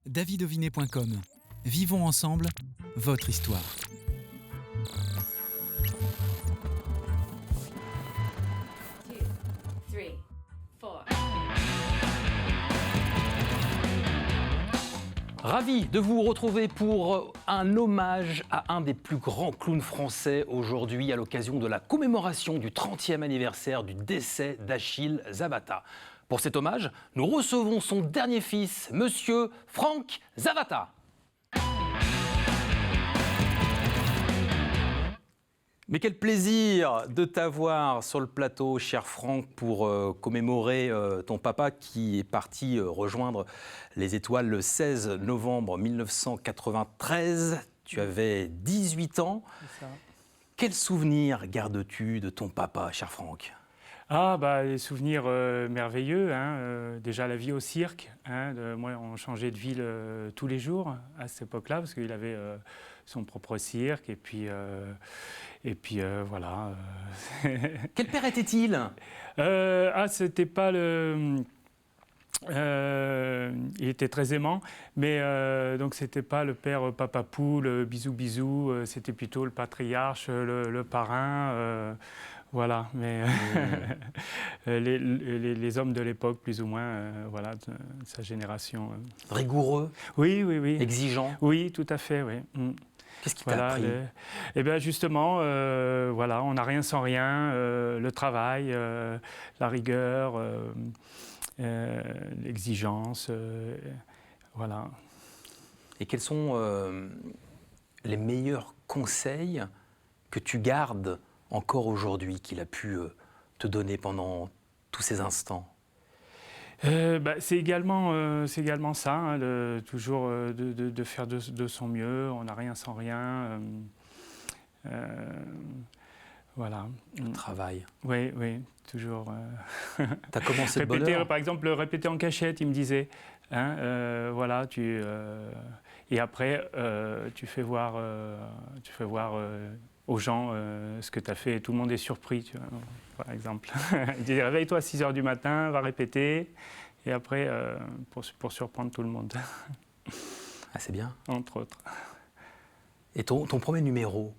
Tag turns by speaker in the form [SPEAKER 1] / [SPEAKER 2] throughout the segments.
[SPEAKER 1] davidovinet.com. Vivons ensemble votre histoire.
[SPEAKER 2] Ravi de vous retrouver pour un hommage à un des plus grands clowns français aujourd'hui à l'occasion de la commémoration du 30e anniversaire du décès d'Achille Zavata. Pour cet hommage, nous recevons son dernier fils, Monsieur Franck Zavata. Mais quel plaisir de t'avoir sur le plateau, cher Franck, pour commémorer ton papa qui est parti rejoindre les étoiles le 16 novembre 1993. Tu avais 18 ans.
[SPEAKER 3] C'est ça.
[SPEAKER 2] Quel souvenir gardes-tu de ton papa, cher Franck ?
[SPEAKER 3] Les souvenirs merveilleux, hein. Déjà la vie au cirque, hein. Moi, on changeait de ville tous les jours à cette époque-là, parce qu'il avait son propre cirque, et puis voilà.
[SPEAKER 2] Quel père était-il ?
[SPEAKER 3] C'était pas le... il était très aimant, mais donc c'était pas le père papa poule, bisous bisous, c'était plutôt le patriarche, le parrain, voilà. Mais les hommes de l'époque, plus ou moins, voilà, de sa génération.
[SPEAKER 2] Rigoureux ?
[SPEAKER 3] Oui.
[SPEAKER 2] Exigeant ?
[SPEAKER 3] Oui, tout à fait, oui.
[SPEAKER 2] Qu'est-ce qui t'a appris ?
[SPEAKER 3] Eh bien justement, voilà, on n'a rien sans rien, le travail, la rigueur. L'exigence, voilà.
[SPEAKER 2] Et quels sont les meilleurs conseils que tu gardes encore aujourd'hui, qu'il a pu te donner pendant tous ces instants ?
[SPEAKER 3] C'est également ça, hein, toujours de faire de son mieux, on n'a rien sans rien. Voilà.
[SPEAKER 2] Le travail.
[SPEAKER 3] Oui, toujours.
[SPEAKER 2] Tu as commencé de bonne heure.
[SPEAKER 3] Par exemple, répéter en cachette, il me disait. Hein, voilà, et après, tu fais voir aux gens ce que tu as fait et tout le monde est surpris, tu vois, par exemple. Il dit réveille-toi à 6h du matin, va répéter, et après, pour surprendre tout le monde.
[SPEAKER 2] Ah, c'est bien.
[SPEAKER 3] Entre autres.
[SPEAKER 2] Et ton premier numéro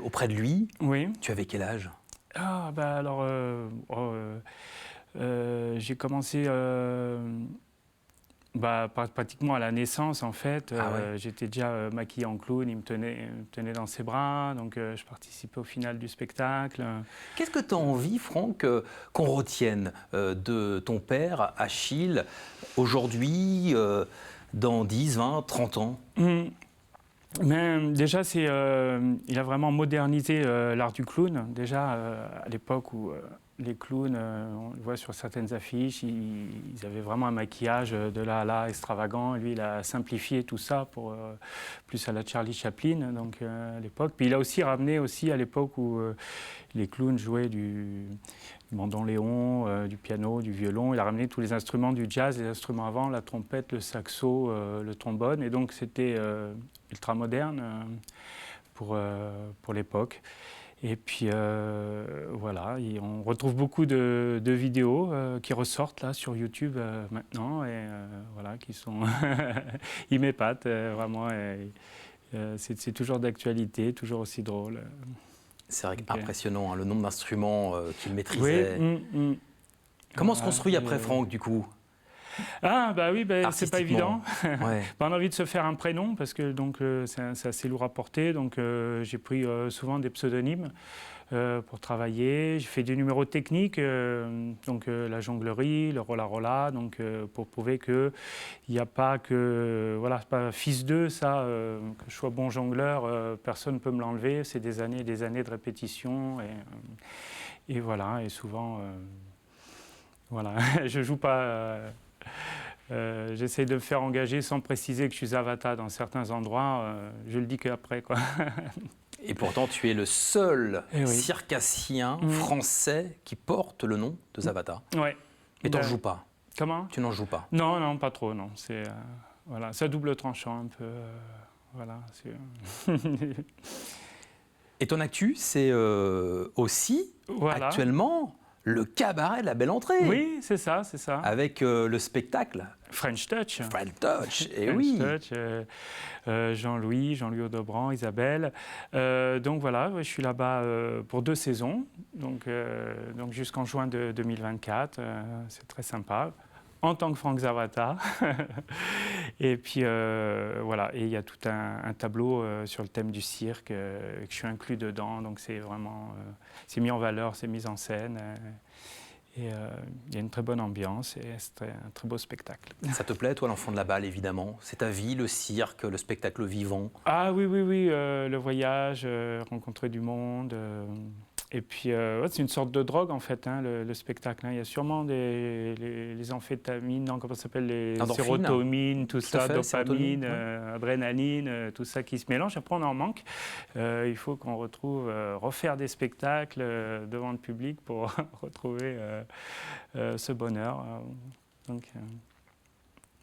[SPEAKER 2] auprès de lui,
[SPEAKER 3] oui.
[SPEAKER 2] Tu avais quel âge ?
[SPEAKER 3] J'ai commencé pratiquement à la naissance, en fait. J'étais déjà maquillé en clown, il me tenait dans ses bras, donc je participais au final du spectacle.
[SPEAKER 2] Qu'est-ce que tu as envie, Franck, qu'on retienne de ton père, Achille, aujourd'hui, dans 10, 20, 30 ans ?
[SPEAKER 3] Mais déjà, il a vraiment modernisé l'art du clown. Déjà, à l'époque où les clowns, on le voit sur certaines affiches, ils avaient vraiment un maquillage de là à là extravagant. Lui, il a simplifié tout ça pour plus à la Charlie Chaplin, donc à l'époque. Puis il a aussi ramené à l'époque où les clowns jouaient du mandon-léon, du piano, du violon. Il a ramené tous les instruments du jazz, les instruments avant, la trompette, le saxo, le trombone. Et donc c'était ultra moderne pour l'époque. Et puis voilà, on retrouve beaucoup de vidéos qui ressortent là sur YouTube maintenant et voilà, qui sont ils m'épatent vraiment. C'est toujours d'actualité, toujours aussi drôle.
[SPEAKER 2] C'est vrai impressionnant, hein, le nombre d'instruments qu'il maîtrisait. Oui. Comment se construit après Franck, du coup ?
[SPEAKER 3] C'est pas évident.
[SPEAKER 2] Ouais.
[SPEAKER 3] On a envie de se faire un prénom parce que donc c'est assez lourd à porter. Donc j'ai pris souvent des pseudonymes pour travailler. J'ai fait des numéros techniques, donc la jonglerie, le rolla, donc pour prouver que il n'y a pas que c'est pas fils d'eux ça, que je sois bon jongleur, personne ne peut me l'enlever. C'est des années et des années de répétition et voilà. Et souvent je joue pas. J'essaie de me faire engager sans préciser que je suis Zavata dans certains endroits. Je le dis qu'après, quoi.
[SPEAKER 2] Et pourtant, tu es le seul circassien français qui porte le nom de Zavata.
[SPEAKER 3] Ouais.
[SPEAKER 2] Et tu n'en joues pas.
[SPEAKER 3] Comment ?
[SPEAKER 2] Tu n'en joues pas.
[SPEAKER 3] Non, pas trop, non. C'est à double tranchant un peu.
[SPEAKER 2] Et ton actu, c'est aussi actuellement le cabaret de la Belle Entrée.
[SPEAKER 3] Oui, c'est ça, c'est ça.
[SPEAKER 2] Avec le spectacle
[SPEAKER 3] French Touch.
[SPEAKER 2] French Touch, et
[SPEAKER 3] French
[SPEAKER 2] oui.
[SPEAKER 3] Touch, Jean-Louis Audebranc, Isabelle. Donc voilà, je suis là-bas pour 2 saisons, donc jusqu'en juin de 2024. C'est très sympa. En tant que Frank Zavata. Et puis voilà, et il y a tout un tableau sur le thème du cirque que je suis inclus dedans. Donc c'est vraiment, c'est mis en valeur, c'est mis en scène. Et il y a une très bonne ambiance et c'est un très beau spectacle.
[SPEAKER 2] Ça te plaît, toi, l'enfant de la balle, évidemment? C'est ta vie, le cirque, le spectacle vivant?
[SPEAKER 3] Ah oui, le voyage, rencontrer du monde. Et puis, ouais, c'est une sorte de drogue, en fait, hein, le spectacle. Hein. Il y a sûrement les amphétamines, non, comment ça s'appelle, les sérotonines, tout ça, dopamine, adrénaline, tout ça qui se mélange. Après, on en manque. Il faut qu'on retrouve, refaire des spectacles devant le public pour retrouver ce bonheur. Donc,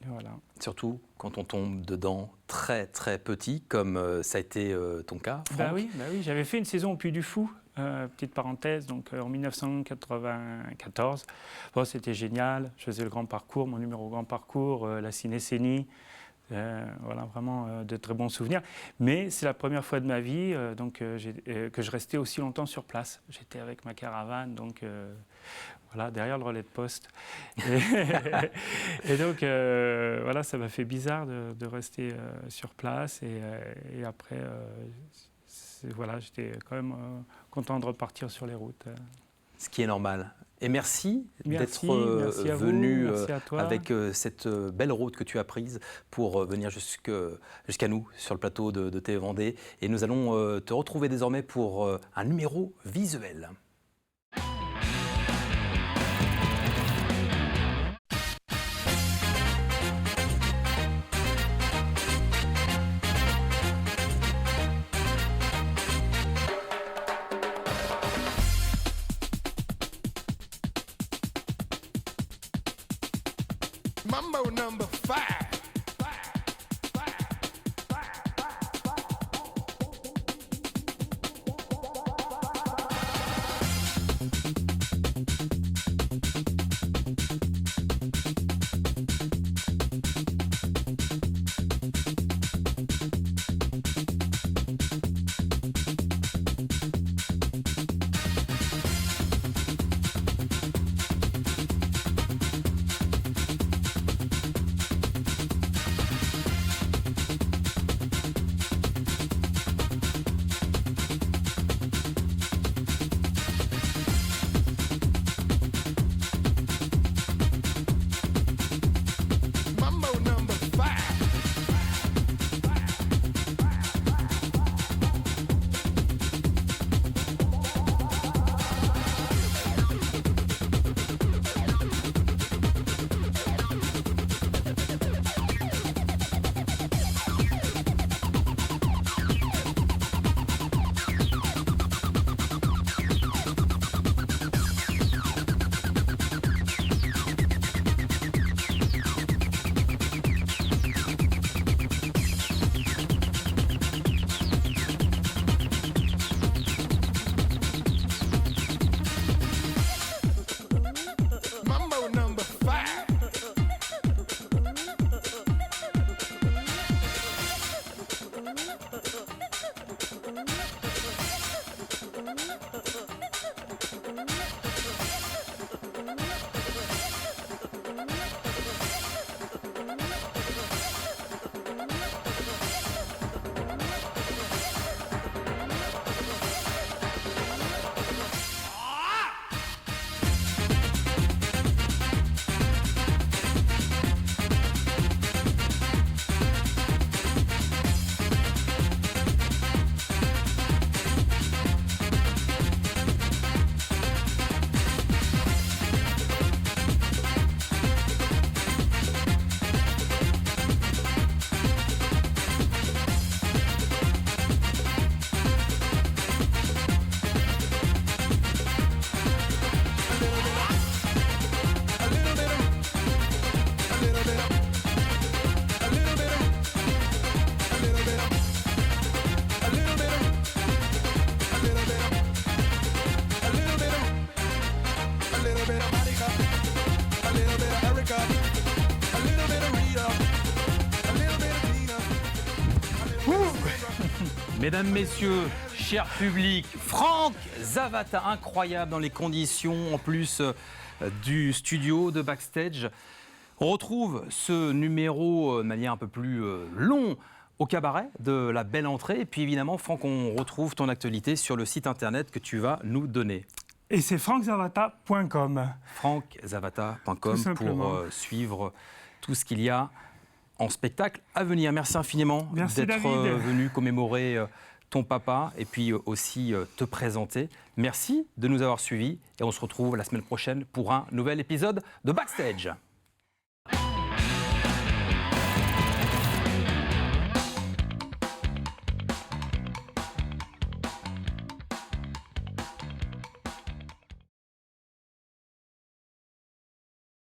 [SPEAKER 3] voilà.
[SPEAKER 2] Surtout quand on tombe dedans très, très petit, comme ça a été ton cas, Franck.
[SPEAKER 3] Bah oui, j'avais fait une saison au Puy du Fou. Petite parenthèse, donc en 1994, bon, c'était génial, je faisais le grand parcours, mon numéro grand parcours, la cinécénie, voilà, vraiment de très bons souvenirs. Mais c'est la première fois de ma vie que je restais aussi longtemps sur place. J'étais avec ma caravane, donc voilà, derrière le relais de poste. Et donc voilà, ça m'a fait bizarre de rester sur place et après... voilà, j'étais quand même content de repartir sur les routes.
[SPEAKER 2] Ce qui est normal. Et merci d'être
[SPEAKER 3] merci
[SPEAKER 2] venu avec cette belle route que tu as prise pour venir jusqu'à nous sur le plateau de TV Vendée. Et nous allons te retrouver désormais pour un numéro visuel.
[SPEAKER 4] Mambo number 5.
[SPEAKER 2] Mesdames, messieurs, cher public, Franck Zavata, incroyable dans les conditions en plus du studio de backstage. On retrouve ce numéro de manière un peu plus long au cabaret de la belle entrée. Et puis évidemment, Franck, on retrouve ton actualité sur le site internet que tu vas nous donner.
[SPEAKER 3] Et c'est franckzavata.com.
[SPEAKER 2] franckzavata.com pour suivre tout ce qu'il y a en spectacle à venir. Merci infiniment d'être venu commémorer ton papa et puis aussi te présenter. Merci de nous avoir suivis et on se retrouve la semaine prochaine pour un nouvel épisode de Backstage.